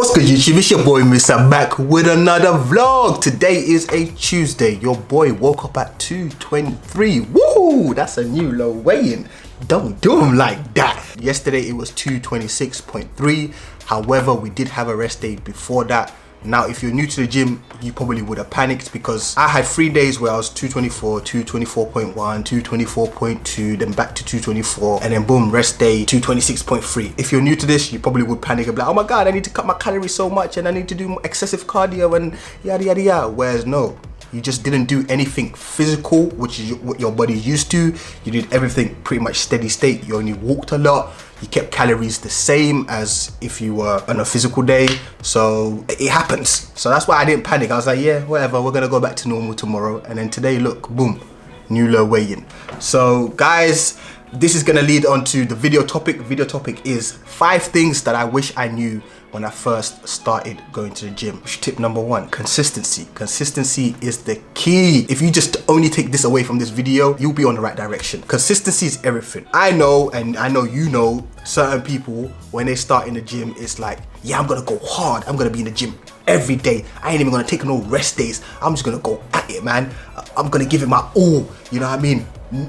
What's good, YouTube? It's your boy Musa back with another vlog. Today is a Tuesday. Your boy woke up at 2:23. Woo! That's a new low weigh-in. Don't do him like that. Yesterday it was 226.3. However, we did have a rest day before that. Now, if you're new to the gym, you probably would have panicked because I had 3 days where I was 224, 224.1, 224.2, then back to 224, and then boom, rest day, 226.3. If you're new to this, you probably would panic and be like, oh my God, I need to cut my calories so much and I need to do excessive cardio and yada, yada, yada. Whereas no, you just didn't do anything physical, which is what your body's used to. You did everything pretty much steady state. You only walked a lot. You kept calories the same as if you were on a physical day. So it happens. So that's why I didn't panic. I was like, yeah, whatever, we're gonna go back to normal tomorrow. And then today, look, boom, new low weigh-in. So guys, this is gonna lead on to the video topic. Video topic is 5 things that I wish I knew when I first started going to the gym. Tip number 1, consistency. Consistency is the key. If you just only take this away from this video, you'll be on the right direction. Consistency is everything. I know, and I know you know, certain people, when they start in the gym, it's like, yeah, I'm gonna go hard. I'm gonna be in the gym every day. I ain't even gonna take no rest days. I'm just gonna go at it, man. I'm gonna give it my all. You know what I mean?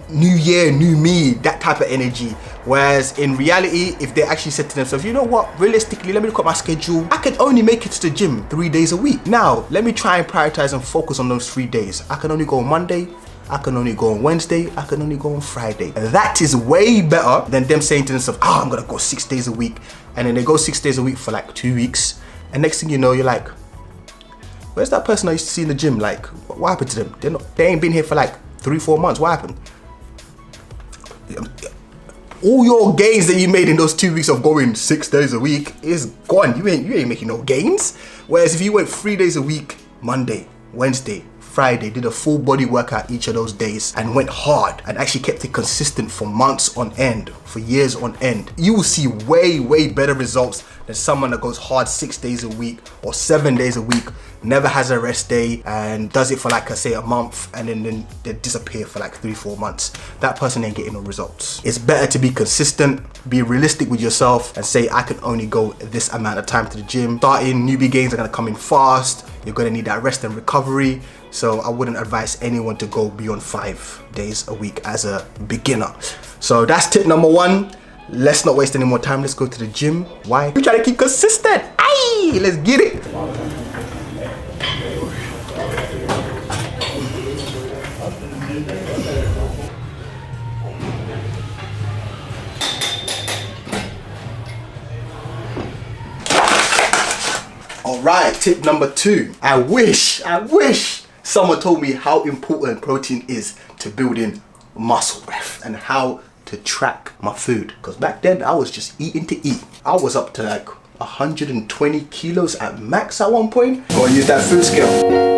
New year, new me, that type of energy. Whereas in reality, if they actually said to themselves, you know what, realistically, let me look at my schedule. I can only make it to the gym 3 days a week. Now, let me try and prioritize and focus on those 3 days. I can only go on Monday, I can only go on Wednesday, I can only go on Friday. That is way better than them saying to themselves, oh, I'm gonna go 6 days a week. And then they go 6 days a week for like 2 weeks. And next thing you know, you're like, where's that person I used to see in the gym? Like, what happened to them? They ain't been here for like 3-4 months. What happened? All your gains that you made in those 2 weeks of going 6 days a week is gone. You ain't making no gains. Whereas if you went 3 days a week, Monday, Wednesday, Friday, did a full body workout each of those days and went hard and actually kept it consistent for months on end, for years on end, you will see way better results than someone that goes hard 6 days a week or 7 days a week, never has a rest day and does it for like, I say, a month, and then they disappear for like 3-4 months. That person ain't getting no results. It's better to be consistent, be realistic with yourself and say, I can only go this amount of time to the gym. Starting newbie gains are gonna come in fast. You're gonna need that rest and recovery. So I wouldn't advise anyone to go beyond 5 days a week as a beginner. So that's tip number 1. Let's not waste any more time. Let's go to the gym. Why? We try to keep consistent. Aye, let's get it. All right, tip number 2. I wish someone told me how important protein is to building muscle, and how to track my food. Because back then I was just eating to eat. I was up to like 120 kilos at max at one point. Go and use that food scale.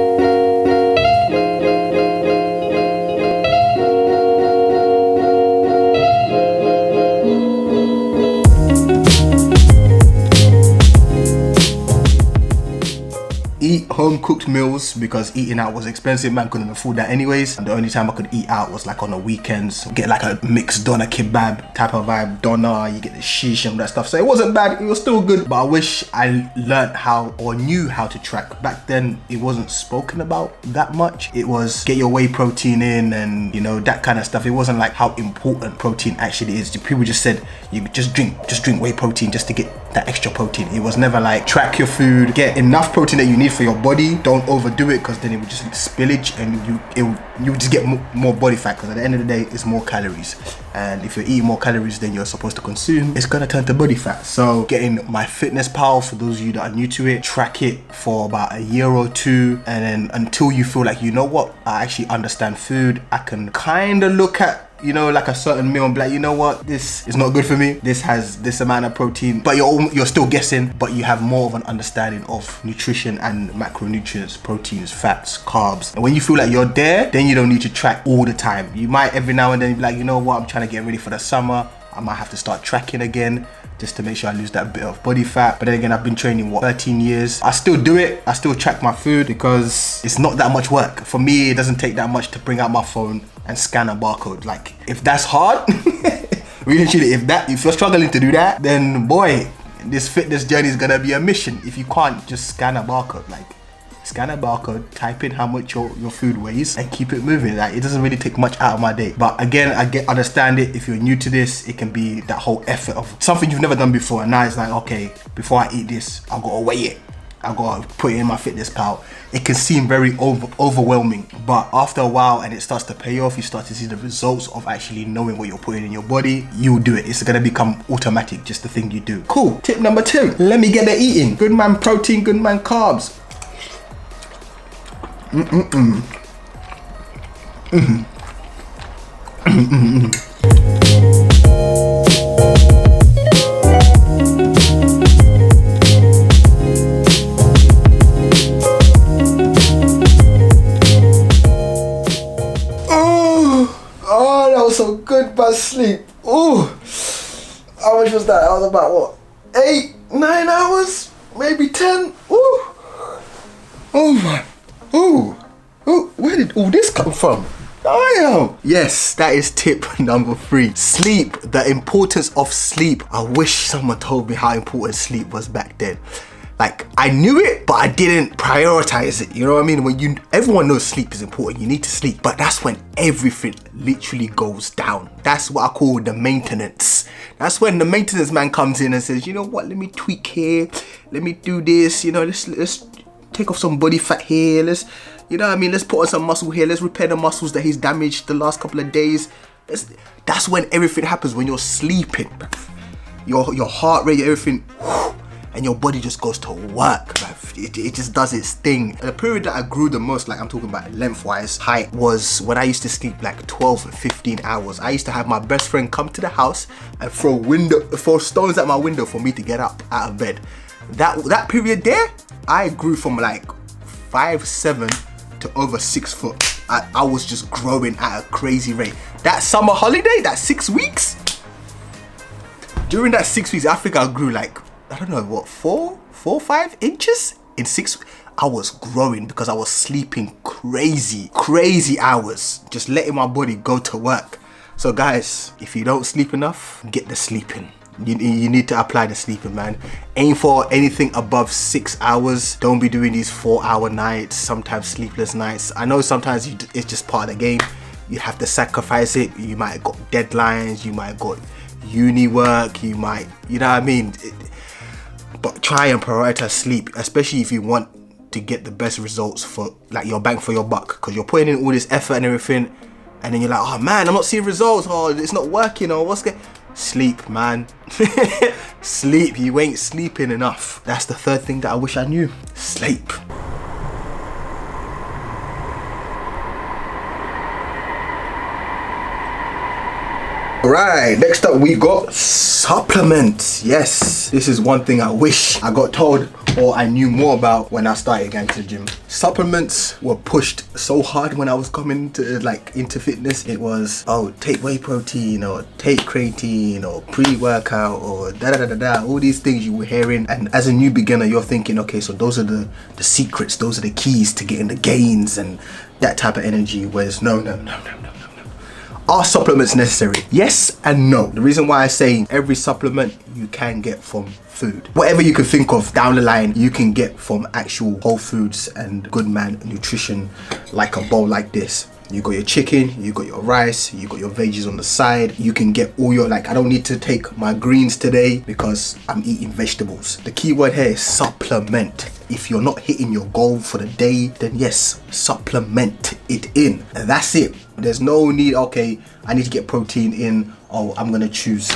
Eat home cooked meals because eating out was expensive. Man couldn't afford that anyways. And the only time I could eat out was like on the weekends. Get like a mixed doner kebab type of vibe. Doner, you get the shish and that stuff. So it wasn't bad, it was still good. But I wish I learned how or knew how to track. Back then it wasn't spoken about that much. It was get your whey protein in and you know, that kind of stuff. It wasn't like how important protein actually is. People just said you just drink whey protein just to get that extra protein. It was never like track your food, get enough protein that you need for your body, don't overdo it because then it would just spillage and you would just get more body fat, because at the end of the day it's more calories, and if you're eating more calories than you're supposed to consume, it's gonna turn to body fat. So getting MyFitnessPal, for those of you that are new to it, track it for about a year or 2, and then until you feel like, you know what, I actually understand food, I can kind of look at, you know, like a certain meal and be like, you know what, this is not good for me, this has this amount of protein, but you're still guessing, but you have more of an understanding of nutrition and macronutrients, proteins, fats, carbs. And when you feel like you're there, then you don't need to track all the time. You might every now and then be like, you know what, I'm trying to get ready for the summer, I might have to start tracking again just to make sure I lose that bit of body fat. But then again, I've been training 13 years. I still do it. I still track my food because it's not that much work. For me, it doesn't take that much to bring out my phone and scan a barcode. Like, if that's hard, really, if you're struggling to do that, then boy, this fitness journey is gonna be a mission. If you can't, just scan a barcode. Like, scan a barcode, type in how much your food weighs, and keep it moving. Like, it doesn't really take much out of my day. But again, understand it. If you're new to this, it can be that whole effort of something you've never done before. And now it's like, okay, before I eat this, I've got to weigh it. I've got to put it in my fitness pal. It can seem very overwhelming, but after a while and it starts to pay off, you start to see the results of actually knowing what you're putting in your body. You'll do it. It's gonna become automatic, just the thing you do. Cool. Tip number 2, let me get the eating. Good man protein, good man carbs. Oh, that was so good, but sleep. Oh, how much was that? That was about what? 8, 9 hours? Maybe 10? Oh, oh my. Oh, where did all this come from? Damn. Yes, that is tip number 3. Sleep. The importance of sleep. I wish someone told me how important sleep was back then. Like, I knew it, but I didn't prioritize it. You know what I mean? Everyone knows sleep is important. You need to sleep, but that's when everything literally goes down. That's what I call the maintenance. That's when the maintenance man comes in and says, you know what? Let me tweak here. Let me do this. You know, let's take off some body fat here. Let's, you know what I mean? Let's put on some muscle here. Let's repair the muscles that he's damaged the last couple of days. That's when everything happens, when you're sleeping. Your heart rate, everything, and your body just goes to work, bruv. It just does its thing. The period that I grew the most, like I'm talking about lengthwise, height, was when I used to sleep like 12 and 15 hours. I used to have my best friend come to the house and throw stones at my window for me to get up out of bed. That period there, I grew from like 5'7" to over 6 foot. I was just growing at a crazy rate. That summer holiday, that 6 weeks, during that 6 weeks, I think I grew like, I don't know, what, 4 or 5 inches in 6 weeks. I was growing because I was sleeping crazy hours, just letting my body go to work. So guys, if you don't sleep enough, get the sleeping. You need to apply the sleeping, man. Aim for anything above 6 hours. Don't be doing these 4-hour nights, sometimes sleepless nights. I know sometimes it's just part of the game. You have to sacrifice it. You might have got deadlines, you might have got uni work, you know what I mean? But try and prioritize sleep, especially if you want to get the best results for like your bang for your buck, because you're putting in all this effort and everything, and then you're like, oh man, I'm not seeing results, or it's not working, or what's going. Sleep, man. Sleep. You ain't sleeping enough. That's the 3rd thing that I wish I knew. Sleep. Alright, next up we got supplements. Yes, this is one thing I wish I got told or I knew more about when I started going to the gym. Supplements were pushed so hard when I was coming to into fitness. It was, oh, take whey protein, or take creatine, or pre-workout, or all these things you were hearing. And as a new beginner, you're thinking, okay, so those are the secrets, those are the keys to getting the gains and that type of energy. Whereas no. Are supplements necessary? Yes and no. The reason why I say every supplement you can get from food. Whatever you can think of down the line, you can get from actual whole foods and good man nutrition, like a bowl like this. You got your chicken, you got your rice, you got your veggies on the side. You can get all your, I don't need to take my greens today because I'm eating vegetables. The key word here is supplement. If you're not hitting your goal for the day, then yes, supplement it in. And that's it. There's no need, okay, I need to get protein in. Oh, I'm gonna choose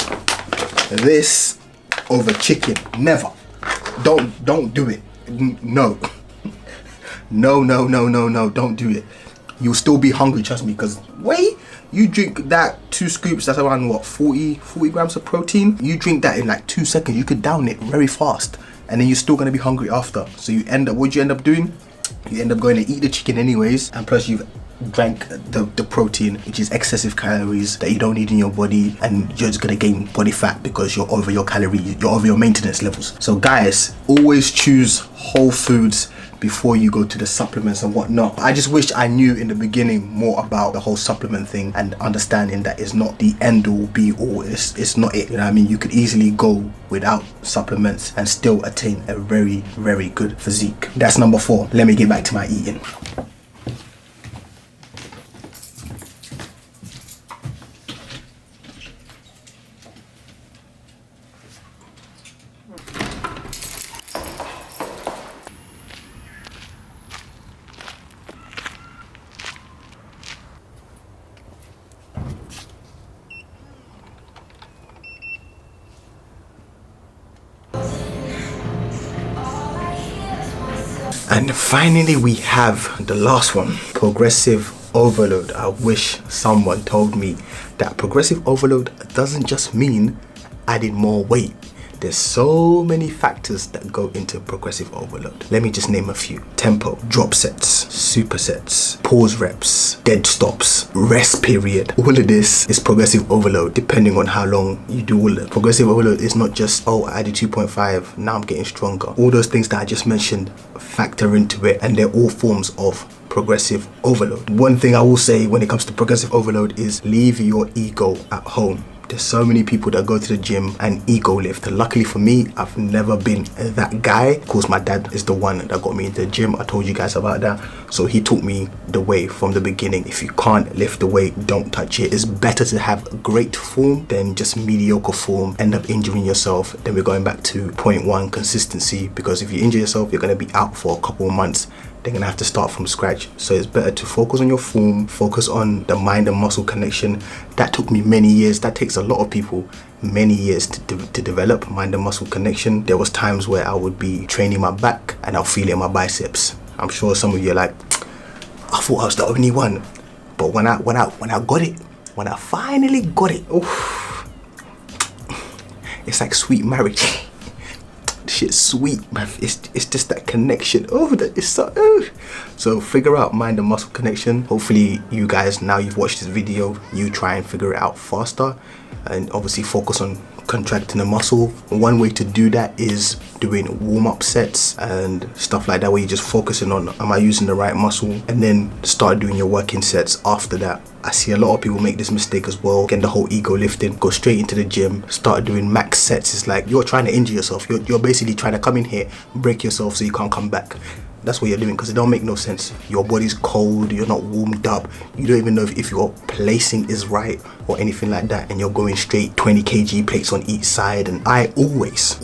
this over chicken. Never. Don't do it. No. No, don't do it. You'll still be hungry, trust me, because wait, you drink that 2 scoops, that's around what, 40 grams of protein. You drink that in like 2 seconds, you could down it very fast, and then you're still gonna be hungry after. So you end up, what you end up doing? You end up going to eat the chicken anyways, and plus you've drank the protein, which is excessive calories that you don't need in your body, and you're just gonna gain body fat because you're over your calories, you're over your maintenance levels. So guys, always choose whole foods before you go to the supplements and whatnot. I just wish I knew in the beginning more about the whole supplement thing, and understanding that it's not the end all be all. It's not it, you know what I mean? You could easily go without supplements and still attain a very, very good physique. That's number 4. Let me get back to my eating. And finally we have the last one, progressive overload. I wish someone told me that progressive overload doesn't just mean adding more weight. There's so many factors that go into progressive overload. Let me just name a few. Tempo, drop sets, supersets, pause reps, dead stops, rest period. All of this is progressive overload, depending on how long you do all it. Progressive overload is not just, oh, I added 2.5, now I'm getting stronger. All those things that I just mentioned factor into it, and they're all forms of progressive overload. One thing I will say when it comes to progressive overload is leave your ego at home. There's so many people that go to the gym and ego lift. Luckily for me, I've never been that guy. Of course, my dad is the one that got me into the gym. I told you guys about that. So he taught me the way from the beginning. If you can't lift the weight, don't touch it. It's better to have great form than just mediocre form, end up injuring yourself. Then we're going back to point 1, consistency. Because if you injure yourself, you're going to be out for a couple of months. They're gonna have to start from scratch. So it's better to focus on your form, focus on the mind and muscle connection. That took me many years. That takes a lot of people many years to develop mind and muscle connection. There was times where I would be training my back and I'll feel it in my biceps. I'm sure some of you are like, I thought I was the only one. But when I got it, when I finally got it, oof, it's like sweet marriage. Shit's sweet, man. It's just that connection. Oh, that is so. So figure out mind and muscle connection. Hopefully you guys, now you've watched this video, you try and figure it out faster, and obviously focus on contracting the muscle. One way to do that is doing warm-up sets and stuff like that, where you're just focusing on, am I using the right muscle, and then start doing your working sets after that. I see a lot of people make this mistake as well, getting the whole ego lifting, go straight into the gym, start doing max sets. It's like you're trying to injure yourself. You're basically trying to come in here, break yourself so you can't come back. That's what you're doing, because it don't make no sense. Your body's cold, you're not warmed up, you don't even know if your placing is right or anything like that, and you're going straight 20 kg plates on each side. And I always,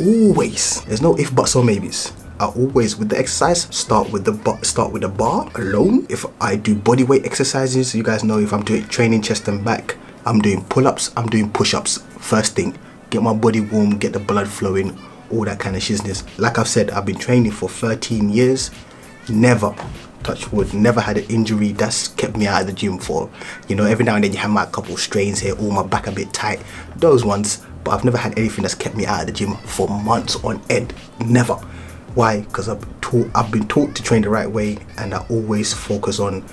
there's no if, buts or maybes. I always, with the exercise, start with the bar alone. If I do body weight exercises, you guys know, if I'm doing training chest and back, I'm doing pull-ups, I'm doing push-ups first thing. Get my body warm, get the blood flowing, all that kind of shizness. Like I've said, I've been training for 13 years. Never, touch wood, never had an injury that's kept me out of the gym for, you know, every now and then you have my couple strains here, or my back a bit tight, those ones. But I've never had anything that's kept me out of the gym for months on end. Never. Why? Because I've been taught to train the right way, and I always focus on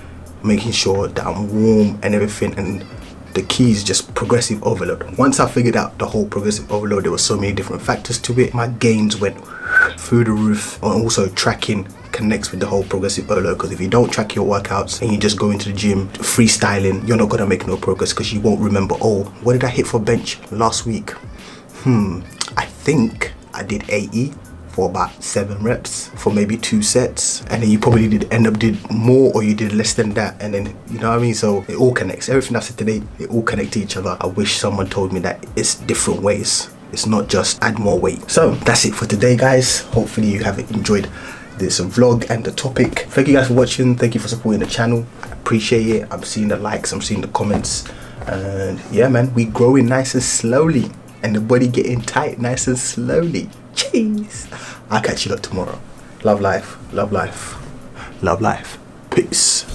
making sure that I'm warm and everything. And the key is just progressive overload. Once I figured out the whole progressive overload, there were so many different factors to it. My gains went through the roof. And also tracking connects with the whole progressive overload, because if you don't track your workouts and you just go into the gym freestyling, you're not gonna make no progress, because you won't remember, oh, what did I hit for bench last week? I think I did AE for about 7 reps for maybe 2 sets, and then you probably did more, or you did less than that, and then, you know what I mean? So it all connects. Everything I've said today, it all connects to each other. I wish someone told me that it's different ways. It's not just add more weight. So that's it for today, guys. Hopefully you have enjoyed this vlog and the topic. Thank you guys for watching. Thank you for supporting the channel. I appreciate it. I'm seeing the likes, I'm seeing the comments, and yeah, man, we growing nice and slowly, and the body getting tight nice and slowly. Cheese. I'll catch you lot tomorrow. Love life, love life, love life. Peace.